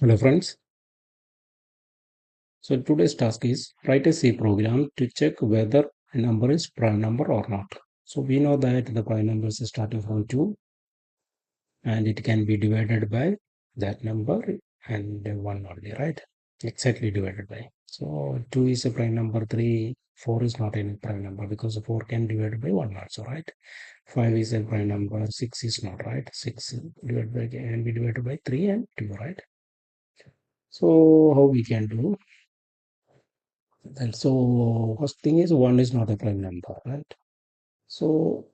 Hello friends. So today's task is write a C program to check whether a number is prime number or not. So we know that the prime numbers is starting from 2 and it can be divided by that number and 1 only, right? Exactly divided by. So 2 is a prime number, 3, 4 is not any prime number because 4 can divide by 1 also, right? 5 is a prime number, 6 is not, right? 6 divided by can be divided by 3 and 2, right? So how we can do? And so first thing is one is not a prime number, right? So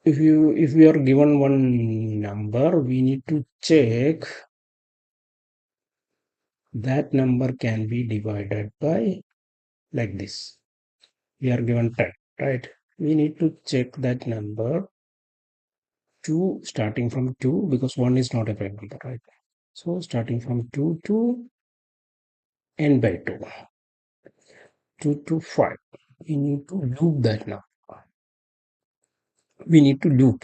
if we are given one number, we need to check that number can be divided by like this. We are given 10, right? We need to check that number 2 starting from 2 because 1 is not a prime number, right? So starting from 2 to n by 2, 2 to 5. We need to loop that number. We need to loop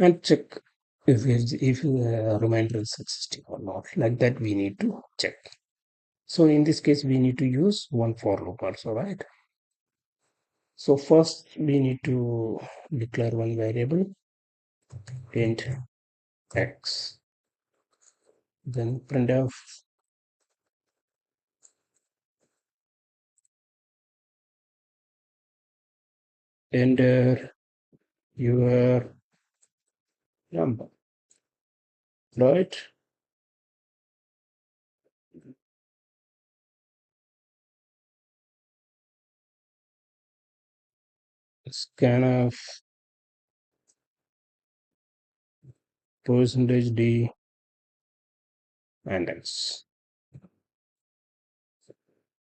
and check if remainder is existing or not. Like that we need to check. So in this case we need to use one for loop also, right? So first we need to declare one variable int x, then printf enter your number, right? Scanf percentage d and x.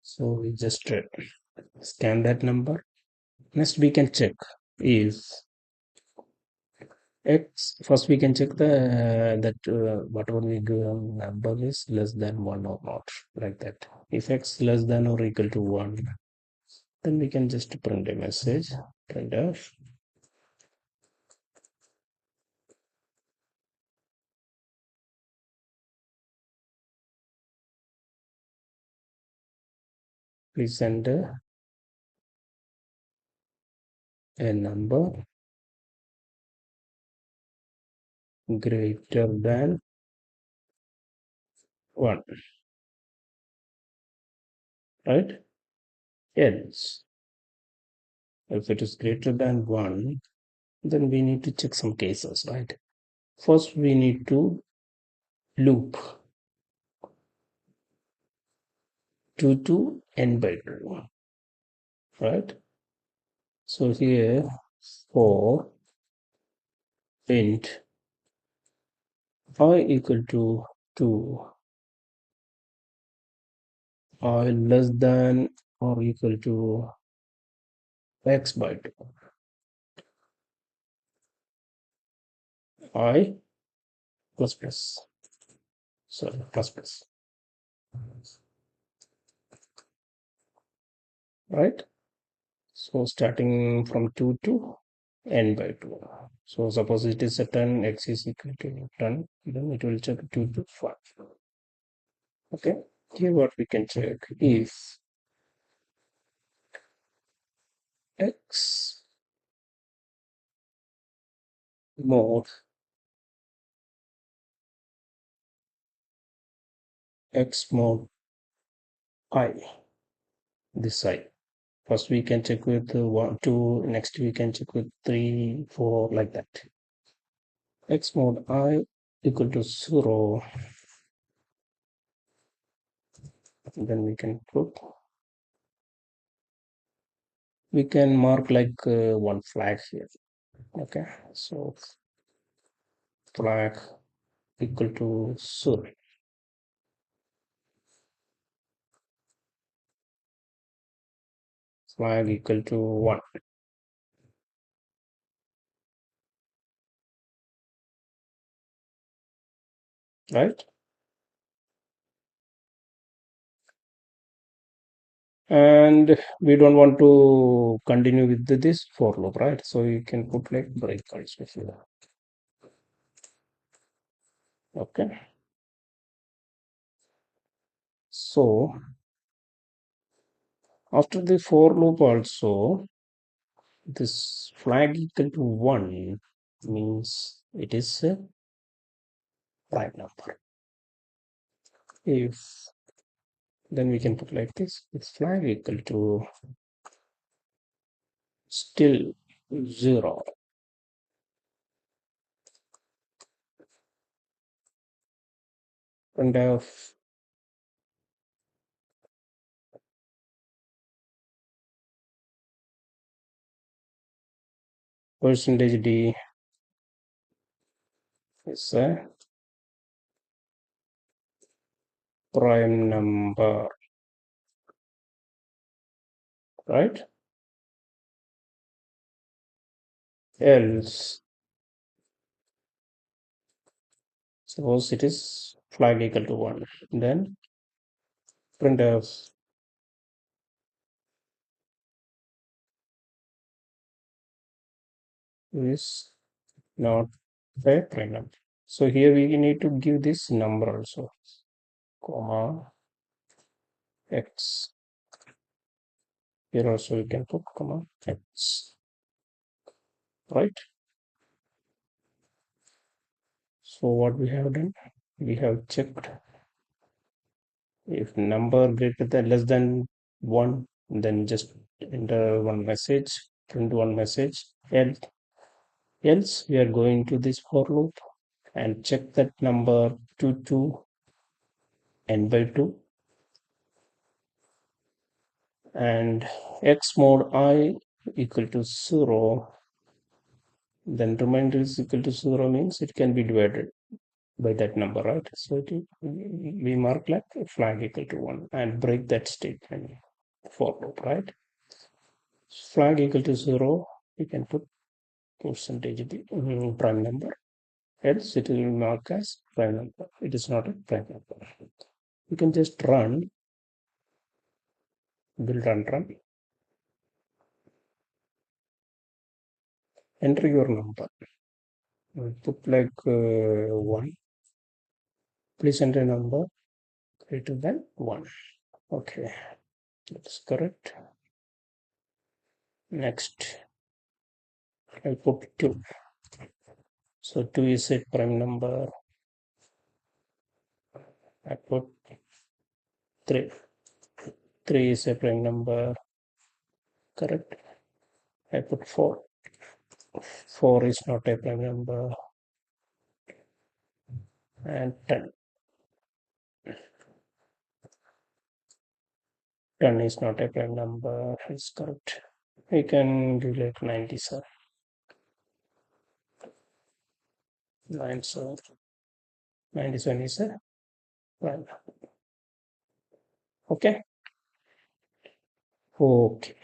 So we just scan that number. Next we can check if X, first we can check that whatever we give number is less than 1 or not, like that. If X less than or equal to 1, then we can just print a message, printf please send a number greater than 1, right? Else, if it is greater than 1, then we need to check some cases, right? First, we need to loop 2 to n by 2, right? So here, for int I equal to 2, I less than or equal to x by 2, I plus plus, sorry, plus plus, right? So starting from 2 to n by 2. So suppose it is a 10, x is equal to 10, then it will check 2 to 5. Okay, here what we can check if x mod x mod I, this side. First we can check with 1, 2, next we can check with 3, 4, like that. X mod I equal to 0, then we can put, we can mark like one flag here. Okay, so flag equal to 0, flag equal to 1, right? And we don't want to continue with this for loop, right? So you can put like break also here. Okay. So after the for loop also, this flag equal to 1 means it is a prime number. If then we can put like this, it's flag equal to still 0, and of percentage d is a prime number, right? Else, suppose it is flag equal to 1, then printf is not a prime number. So here we need to give this number also, comma x. Here also we can put comma x, right? So what we have done, we have checked if number greater than less than 1, then just enter one message, print one message. Else we are going to this for loop and check that number to n by 2, and x mod I equal to 0, then remainder is equal to 0 means it can be divided by that number, right? So we mark like flag equal to 1 and break that statement for loop, right? Flag equal to 0, we can put percentage the prime number, else it will mark as prime number. It is not a prime number. You can just run, build and run, enter your number, put like 1, please enter a number greater than 1. Okay, that's correct. Next, I'll put 2. So 2 is a prime number. I put 3. 3 is a prime number. Correct. I put 4. 4 is not a prime number. And 10. 10 is not a prime number. It's correct. We can do like 97. 97. 97 is a prime number. Okay. Okay.